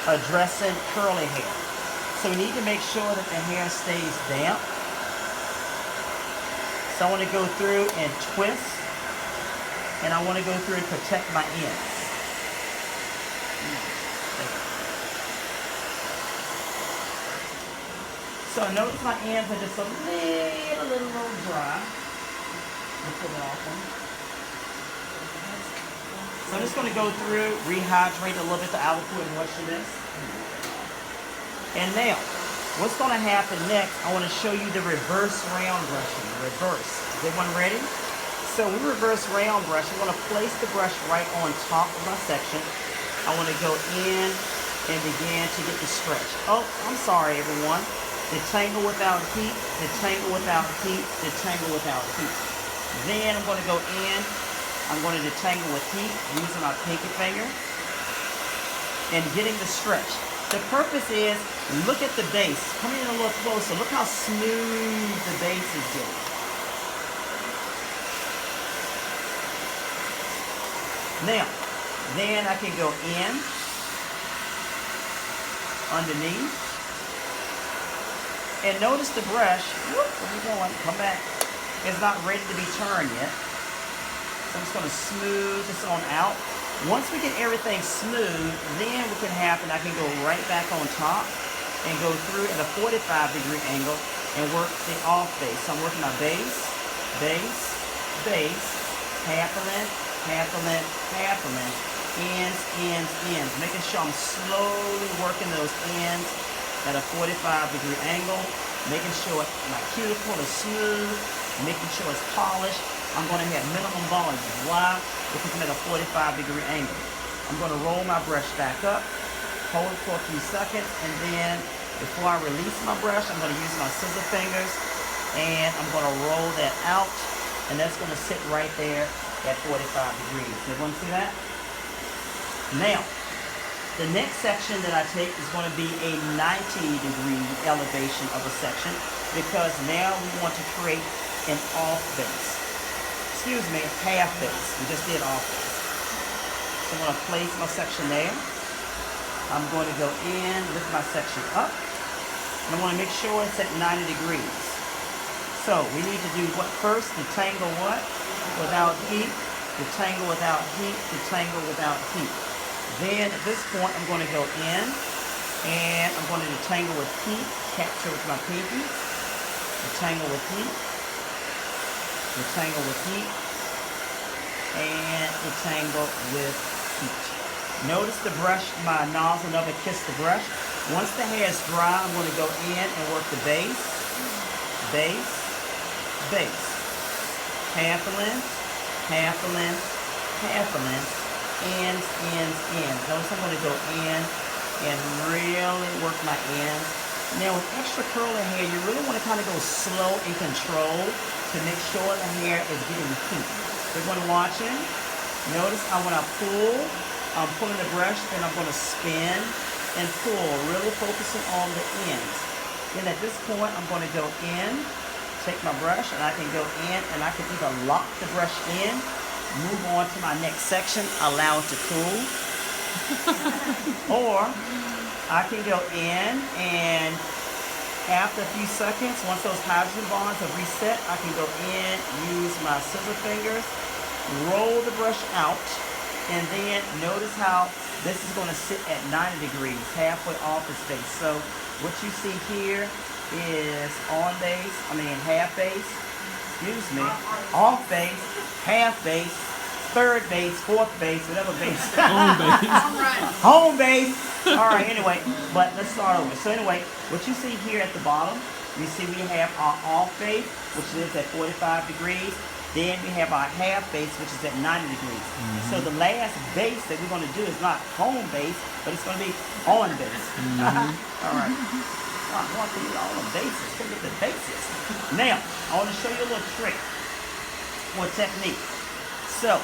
addressing curly hair. So we need to make sure that the hair stays damp. So I want to go through and twist, and I want to go through and protect my ends. So notice my ends are just a little dry. Let's pull it off them. So I'm just going to go through, rehydrate a little bit the outer and wash this. And now, what's going to happen next, I want to show you the reverse round brushing. Reverse. Is everyone ready? So we reverse round brush. I'm going to place the brush right on top of my section. I want to go in and begin to get the stretch. Oh, I'm sorry, everyone. Detangle without heat, detangle without heat, detangle without heat. Then I'm going to go in. I'm going to detangle with heat using my pinky finger and getting the stretch. The purpose is, look at the base. Come in a little closer. Look how smooth the base is getting. Now, then I can go in, underneath, and notice the brush, whoop, where you going? Come back. It's not ready to be turned yet. So I'm just going to smooth this on out. Once we get everything smooth, then what can happen, I can go right back on top and go through at a 45-degree angle and work the off base. So I'm working my base, base, base, half a length, half a length, half a length, ends, ends, ends. Making sure I'm slowly working those ends at a 45-degree angle, making sure my cuticle is smooth, making sure it's polished. I'm going to have minimum volume. Why? Because I'm at a 45-degree angle. I'm going to roll my brush back up, hold it for a few seconds, and then before I release my brush, I'm going to use my scissor fingers, and I'm going to roll that out, and that's going to sit right there at 45 degrees. Everyone see that? Now, the next section that I take is going to be a 90-degree elevation of a section, because now we want to create an off base. Excuse me, half base. We just did off base. So I'm going to place my section there. I'm going to go in, lift my section up, and I want to make sure it's at 90 degrees. So we need to do what first? Detangle what? Without heat. Detangle without heat. Detangle without heat. Then at this point, I'm going to go in, and I'm going to detangle with heat. Capture with my pinky. Detangle with heat. Detangle with heat, and detangle with heat. Notice the brush, my nozzle never kissed the brush. Once the hair is dry, I'm going to go in and work the base, base, base. Half a length, half a length, half a length, ends, ends, ends. Notice I'm going to go in and really work my ends. Now with extra curly hair, you really want to kind of go slow and controlled to make sure the hair is getting heat. Everyone watching, notice when I pull, I'm pulling the brush, then I'm going to spin and pull, really focusing on the ends. Then at this point, I'm going to go in, take my brush, and I can go in, and I can either lock the brush in, move on to my next section, allow it to cool, or I can go in and after a few seconds, once those hydrogen bonds have reset, I can go in, use my scissor fingers, roll the brush out, and then notice how this is going to sit at 90 degrees, halfway off the space. So what you see here is half base, excuse me, off base, half base, third base, fourth base, whatever base. Home base. Home base. All right, anyway, but let's start over. So anyway, what you see here at the bottom, you see we have our off base, which is at 45 degrees. Then we have our half base, which is at 90 degrees. So the last base that we're going to do is not home base, but it's going to be on base. All right. I want to get all the bases. Go get the bases. Now, I want to show you a little trick or technique. So,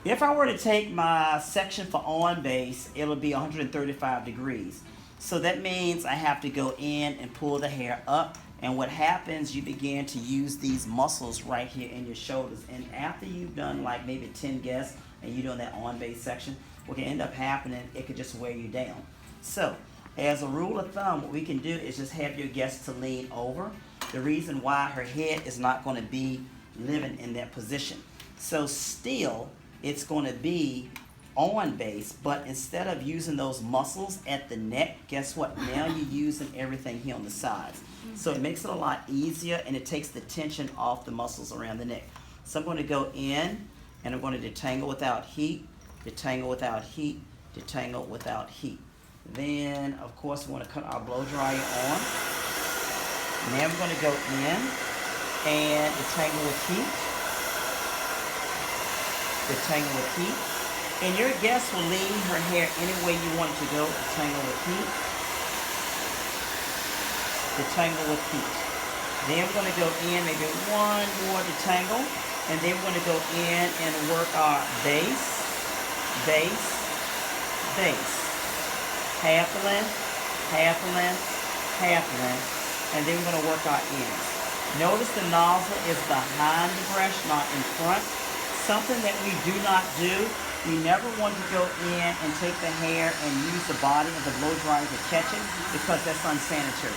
if I were to take my section for on base, it would be 135 degrees. So that means I have to go in and pull the hair up. And what happens, you begin to use these muscles right here in your shoulders. And after you've done like maybe 10 guests and you're doing that on base section, what can end up happening, it could just wear you down. So, as a rule of thumb, what we can do is just have your guest to lean over. The reason why her head is not going to be living in that position. So still, it's going to be on base, but instead of using those muscles at the neck, guess what? Now you're using everything here on the sides. So it makes it a lot easier, and it takes the tension off the muscles around the neck. So I'm going to go in, and I'm going to detangle without heat, detangle without heat, detangle without heat. Then, of course, we want to cut our blow dryer on. Now we're going to go in and detangle with heat. Detangle with heat. And your guest will lean her hair any way you want it to go. Detangle with heat. Detangle with heat. Then we're going to go in, maybe one more detangle. And then we're going to go in and work our base, base, base. Half a length, half a length, half a length, and then we're going to work our ends. Notice the nozzle is behind the brush, not in front. Something that we do not do, we never want to go in and take the hair and use the body of the blow dryer to catch it, because that's unsanitary.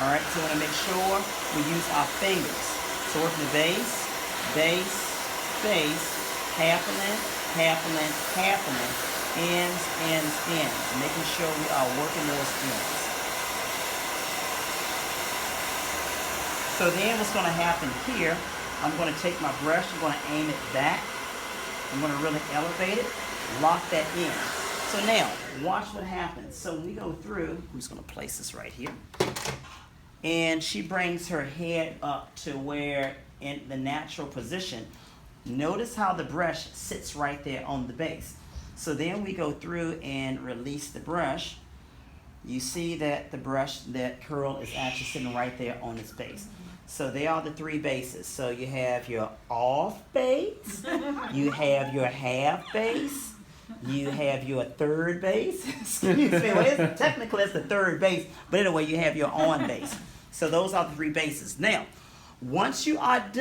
All right, so we want to make sure we use our fingers. So working the base, base, base, half a length, half a length, half a length. Ends, ends, ends, making sure we are working those ends. So then what's going to happen here, I'm going to take my brush, I'm going to aim it back, I'm going to really elevate it, lock that in. So now, watch what happens. So when we go through, I'm just going to place this right here, and she brings her head up to where in the natural position. Notice how the brush sits right there on the base. So then we go through and release the brush. You see that the brush, that curl is actually sitting right there on its base. So they are the three bases. So you have your off base, you have your half base, you have your third base. Excuse me, well, technically it's the third base, but anyway, you have your on base. So those are the three bases. Now, once you are done,